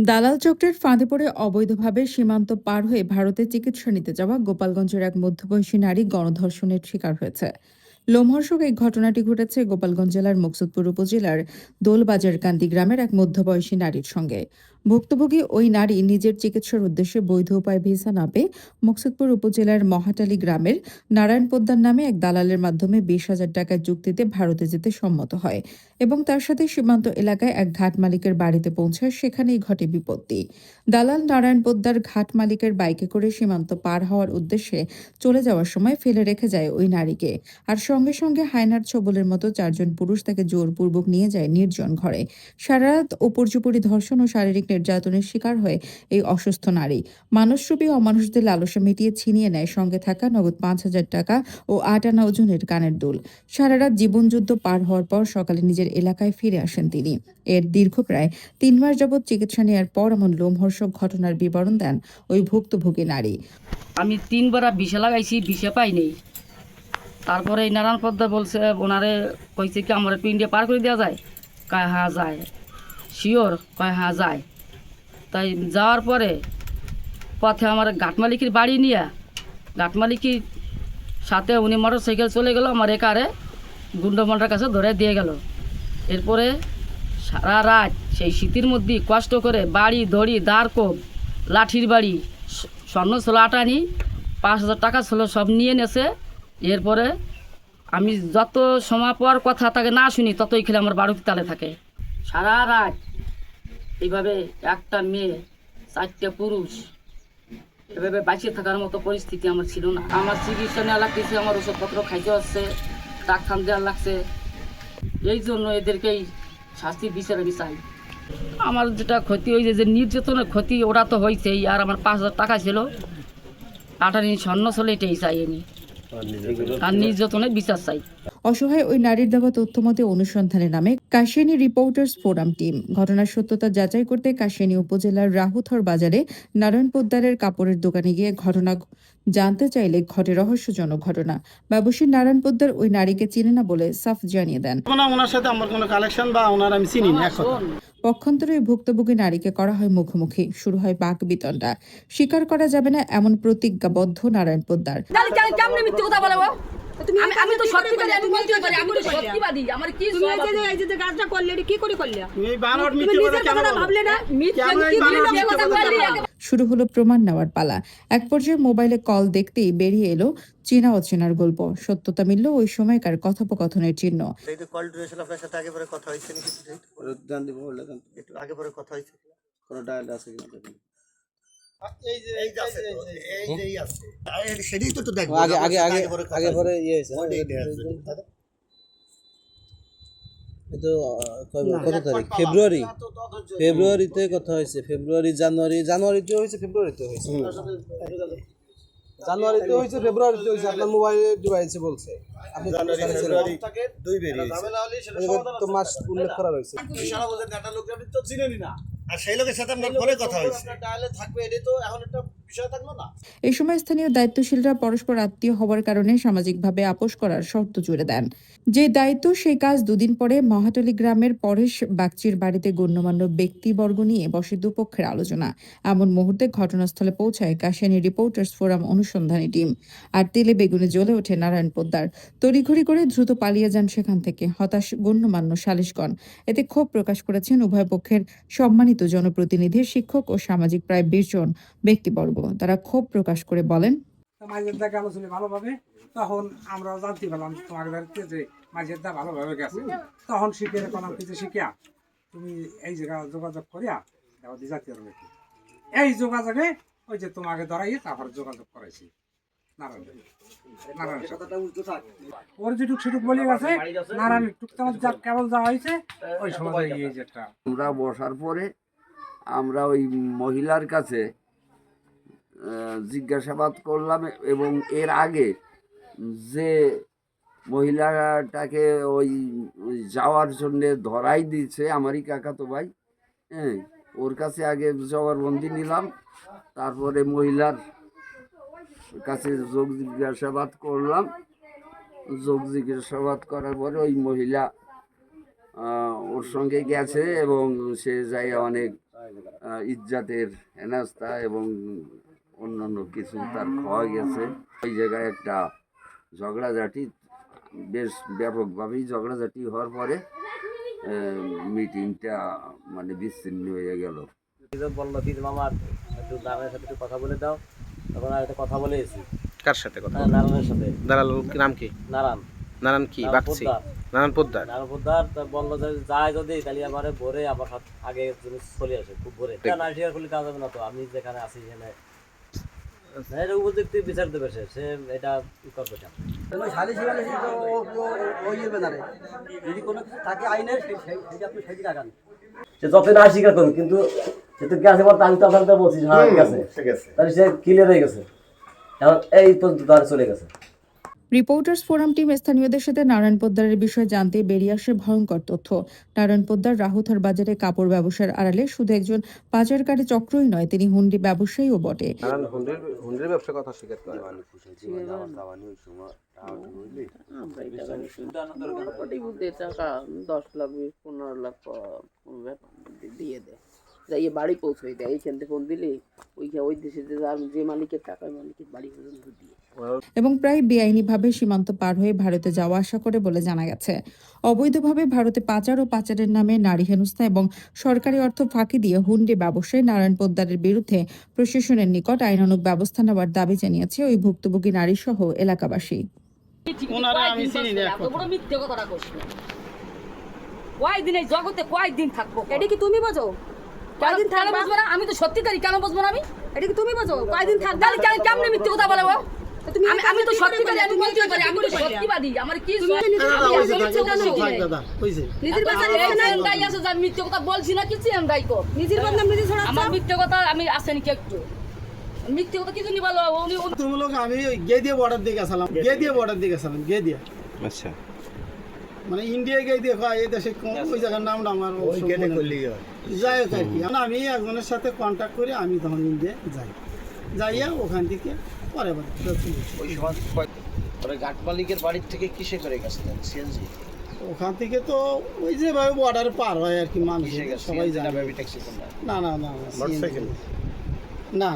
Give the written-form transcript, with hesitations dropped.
দালাল চক্রের ফাঁদে পড়ে অবৈধভাবে সীমান্ত পার হয়ে ভারতে চিকিৎসা নিতে যাওয়া গোপালগঞ্জের এক মধ্যবয়সী নারী গণধর্ষণের শিকার হয়েছে। লোমহর্ষক এই ঘটনাটি ঘটেছে গোপালগঞ্জ জেলার মুকসুদপুর উপজেলার দোলবাজারকান্দি গ্রামের এক মধ্যবয়সী নারীর সঙ্গে। ভুক্তভোগী ওই নারী নিজের চিকিৎসার উদ্দেশ্যে বৈধ উপায়ে ভিসা না পেয়ে মুকসুদপুর উপজেলার মহাটালী গ্রামের নারায়ণ পোদ্দার নামে এক দালালের মাধ্যমে 20,000 টাকার যুক্তিতে ভারতে যেতে সম্মত হয় এবং তার সাথে সীমান্ত এলাকায় এক ঘাট মালিকের বাড়িতে পৌঁছায়। সেখানেই ঘটে বিপত্তি। দালাল নারায়ণ পোদ্দার ঘাট মালিকের বাইকে করে সীমান্ত পার হওয়ার উদ্দেশ্যে চলে যাওয়ার সময় ফেলে রেখে যায় ওই নারীকে, আর সঙ্গে সঙ্গে হায়নার ছবলের মতো 4 জন পুরুষ তাকে জোরপূর্বক নিয়ে যায় নির্জন ঘরে। সারারাত উপর্যুপরি ধর্ষণ ও শারীরিক নির্যাতনের শিকার হয়ে এই অসুস্থ নারী মানুষরূপী অমানুষদের লালসা মিটিয়ে ছিনিয়ে নেয় সঙ্গে থাকা নগদ 5,000 টাকা ও 8 আনা ওজনের কানের দুল। সারারাত জীবনযুদ্ধ পার হওয়ার পর সকালে নিজের এলাকায় ফিরে আসেন তিনি। এর দীর্ঘ প্রায় 3 মাস যাবৎ চিকিৎসা নেওয়ার পর এমন লোমহর্ষক ঘটনার বিবরণ দেন ওই ভুক্তভোগী নারী। আমি 3 বার ভিসা লাগাইছি, ভিসা পাই নেই। তারপরে এই নারায়ণ পদ্মা বলছে, ওনারে কইছে কি আমার একটু ইন্ডিয়া পার করে দেওয়া যায়? কয় হ্যাঁ যায়। শিওর? কয় হ্যাঁ যায়। তাই যাওয়ার পরে পথে আমার ঘাট মালিকের বাড়ি নিয়ে ঘাট মালিকের সাথে উনি মোটর সাইকেল চলে গেল, আমার একারে গুন্ডমলটার কাছে ধরে দিয়ে গেল। এরপরে সারা রাত সেই শীতের মধ্যে কষ্ট করে বাড়ি দড়ি দাঁড় কোপ লাঠির বাড়ি স্বর্ণ ছিল আটানি 5,000 টাকা ছিল সব নিয়ে নেছে। এরপরে আমি যত সময় পর কথা তাকে না শুনি ততই খেলে আমার বাড়িতে তালে থাকে। সারা রাত এইভাবে একটা মেয়ে 4টে পুরুষ এভাবে বাঁচিয়ে থাকার মতো পরিস্থিতি আমার ছিল না। আমার চিকিৎসা নেওয়া লাগতেছে, আমার ওষুধপত্র খাইতে হচ্ছে, ডাক্তার দেওয়া লাগছে। এই জন্য এদেরকেই শাস্তি বিচারে চাই। আমার যেটা ক্ষতি হয়েছে, যে নির্যাতনের ক্ষতি ওরা তো হয়েছেই, আর আমার 5,000 টাকা ছিল, 8 আনি স্বর্ণ ছিল, এটাই চাই আমি। আর নির্যাতনের বিচার চাই। অসহায় ওই নারীর দেওয়া তথ্যমতে অনুসন্ধানে নামে কাশিয়ানী রিপোর্টার্স ফোরাম টিম। ঘটনার সত্যতা যাচাই করতে কাশিয়ানী উপজেলার রাহুথর বাজারে নারায়ণ পোদ্দারের কাপড়ের দোকানে গিয়ে ঘটনা জানতে চাইলে ঘটে রহস্যজনক ঘটনা। ব্যবসায়ী নারায়ণ পোদ্দার ওই নারীকে চিনে না বলে সাফ জানিয়ে দেন, ওনার সাথে আমার কোনো কালেকশন বা ওনার আমি চিনি না। পক্ষান্তরে ওই ভুক্তভোগী নারীকে করা হয় মুখোমুখি। শুরু হয় বাক বিতণ্ডা। স্বীকার করা যাবে না এমন প্রতিজ্ঞাবদ্ধ নারায়ণ পোদ্দার। আমি তো সত্যিকারী, আমি বলতে পারি, আমি তো সত্যিবাদী। আমার কি তুমি এই যে কাজটা করলে এটা কি করে করলে? তুমি এই বানোয়াট মিথ্যে কথা কেন ভাবলে না? শুরু হলো প্রমাণ নেওয়ার পালা। এক পর্যায়ে মোবাইলে কল দেখতেই বেরিয়ে এলো চেনা অচেনার গল্প। সত্যতা মিলল ওই সময়কার কথোপকথনের চিহ্ন। এই যে কল ডিউরেশন আপনার সাথে আগে পরে কথা হয়েছে নাকি? জান দিব বললে একটু আগে পরে কথা হয়েছে, কোনো ডায়াল আছে কিনা দেখুন। সেটাই তো দেখবো। আগে পরে ইয়ে হয়েছে তো কত তারিখ? ফেব্রুয়ারিতে কথা হয়েছে। জানুয়ারিতে হয়েছে, ফেব্রুয়ারিতে হয়েছে। জানুয়ারিতে হয়েছে, ফেব্রুয়ারিতে হয়েছে। আপনার মোবাইলে ডিভাইসে বলছে আপনি দুই বেরিয়েছে তো মাস উল্লেখ করা রয়েছে। সারা বছর ডাটা লোক আপনি তো চিনেনই না, আর সেই লোকের সাথে আপনার ফোনে কথা হয়েছে, ডায়ালে থাকবে। এটাই তো এখন একটা বিষয় থাকলো না। এই সময় স্থানীয় দায়িত্বশীলরা পরস্পর আত্মীয় হওয়ার কারণে সামাজিকভাবে আপোষ করার শর্ত জুড়ে দেন। যে দায়িত্ব সেই কাজ 2 দিন পরে মহাটলী গ্রামের পরেশ বাগচির বাড়িতে গণ্যমান্য ব্যক্তিবর্গ নিয়ে বসে দুপক্ষের আলোচনা। এমন মুহূর্তে ঘটনাস্থলে পৌঁছায় কাশিয়ানী রিপোর্টার্স ফোরাম অনুসন্ধানী টিম। আর তেলে বেগুনে জ্বলে ওঠে নারায়ণ পোদ্দার। তড়িঘড়ি করে দ্রুত পালিয়ে যান সেখান থেকে হতাশ গণ্যমান্য সালিশগণ। এতে ক্ষোভ প্রকাশ করেছেন উভয় পক্ষের সম্মানিত জনপ্রতিনিধি, শিক্ষক ও সামাজিক প্রায় 20 জন ব্যক্তিবর্গ। তারা ক্ষোভ প্রকাশ করে বলেন, মাঝের দা গেল ছিল ভালোভাবে, তখন আমরা জানতে পারলাম তোমার বাড়িতে যে মাঝের দা ভালোভাবে গেছে। তখন শিখে করলাম কিছু শিখিয়া তুমি এই জায়গায় যোগাযোগ করিয়া জাতীয় রয়েছে। এই যোগাযোগে ওই যে তোমাকে ধরাইয়ে তারপর যোগাযোগ করাইছি নারায়ণ। ওর যেটুক সেটুক বলে গেছে নারায়ণ টুকটাক যা কেবল যাওয়া হয়েছে ওই সময় এই যেটা। আমরা বসার পরে আমরা ওই মহিলার কাছে জিজ্ঞাসাবাদ করলাম, এবং এর আগে যে মহিলাটাকে ওই যাওয়ার জন্যে ধরাই দিয়েছে আমারই কাকাতো ভাই, হ্যাঁ, ওর কাছে আগে জবানবন্দি নিলাম। তারপরে মহিলার কাছে যোগ জিজ্ঞাসাবাদ করলাম। যোগ জিজ্ঞাসাবাদ করার পরে ওই মহিলা ওর সঙ্গে গেছে এবং সে যাই অনেক ইজ্জাতের হেনাস্তা এবং অন্যান্য কিছু তার খাওয়া গেছে। ওই জায়গায় একটা ঝগড়াঝাটি, বেশ ব্যাপকভাবেই ঝগড়াঝাটি হওয়ার পরে মিটিংটা মানে বিচ্ছিন্ন হয়ে গেল। বললো দিদ মামা একটু নারায়ণের সাথে একটু কথা বলে দাও, তখন আর একটা কথা বলে এসেছি। কার সাথে কথা? নারায়ণের সাথে। দালাল নাম কি? নারায়ণ। নারায়ণ কি? বাগচি? নারায়ণ পোদ্দার। নারায়ণ পোদ্দার বললো যে যায় যদি তাহলে আমার ভোরে আমার আগে চলে আসে, খুব ভোরে। না স্বীকার করলে কাজ হবে না, তো আমি যেখানে আছি সেখানে এটা উপযুক্ত বিচার দেবে, সে এটা করবে না। যদি কোনো তাকে আইনে আপনি সেদিকে আগান, সে যত না স্বীকার করুন, কিন্তু সে তো গেছে বলতে আমি তো আপনাদের বলছি হ্যাঁ গেছে, তাহলে সে ক্লিয়ার হয়ে গেছে, এখন এই পর্যন্ত তার চলে গেছে। রিপোর্টার্স ফোরাম টিম স্থানীয়দের সাথে নারায়ণ পোদ্দারের বিষয়ে জানতে বেরিয়ে আসে ভয়ঙ্কর তথ্য। নারায়ণ পোদ্দার রাহুথার বাজারে কাপড় ব্যবসার আড়ালে শুধু একজন পাচারকারী চক্রই নয়, তিনি হুন্ডি ব্যবসায়ীও বটে। নারায়ণ হুন্ডির ব্যবসার কথা স্বীকার করে। টাকা 10 লাখ 15 লাখ দিয়ে দেয়, যাইয়ে বাড়ি পৌঁছে দেয়। এইখান থেকে ফোন দিলে ওই দেশে যে মালিকের টাকা, মালিকের বাড়ি পর্যন্ত দিয়ে। এবং প্রায় বেআইনিভাবে সীমান্ত পার হয়ে ভারতে যাওয়া আসা করে বলে জানা গেছে। অবৈধভাবে ভারতে পাচার ও পাচারের নামে নারী হেনস্থা এবং সরকারি অর্থ ফাঁকি দিয়ে হুন্ডি ব্যবসায়ী নারায়ণ পোদ্দারের বিরুদ্ধে প্রশাসনের নিকট আইনানুগ ব্যবস্থা নেওয়ার দাবি জানিয়েছে ওই ভুক্তভোগী নারী সহ এলাকাবাসী। মিথ্যে কথাটা করছি, কয়দিন এই জগতে কয়দিন থাকবো? এটা কি তুমি বোঝো? কয়দিন কেন থাকবা? বুঝবো না? আমি তো সত্যি করি, কেন বুঝবো না আমি? এটা কি তুমি বোঝো? কয়দিন থাকবা? তাহলে কেমনে মিথ্যে কথা বলে ও? তুমি আমি তো সত্যি করি, আমি তুমি বলতে পারি, আমি তো সত্যিবাদী। আমার কি তুমি আমি মিথ্যে কথা বলি নাই। নিজের বাসায় এই যে এমদাই আছে যে আমি মিথ্যে কথা বলছি না, কিছু এমদাই কর। নিজের বদনাম নিজে ছড়াচ্ছ। আমার মিথ্যে কথা আমি আসেনি কি একটু? মিথ্যে কথা কিছু নি বলো, তুমি লোক আমি গেদিয়া বর্ডার দিকে গেছিলাম, গেদিয়া আচ্ছা, মানে ইন্ডিয়া গেদিয়া খাওয়া এই দেশে ওই জায়গার নামটা আমার যাই হোক আর কি। আমি একজনের সাথে কন্ট্যাক্ট করে আমি তখন ইন্ডিয়া যাইয়া ওখান থেকে পরে ওই সময় ঘাট মালিকের বাড়ির থেকে কিসে করে গেছিলেন? সিএনজি? ওখান থেকে তো ওই যেভাবে বর্ডার পার হয় আর কি, মানুষ সবাই জানে। ট্যাক্সি? না মোটরসাইকেল? না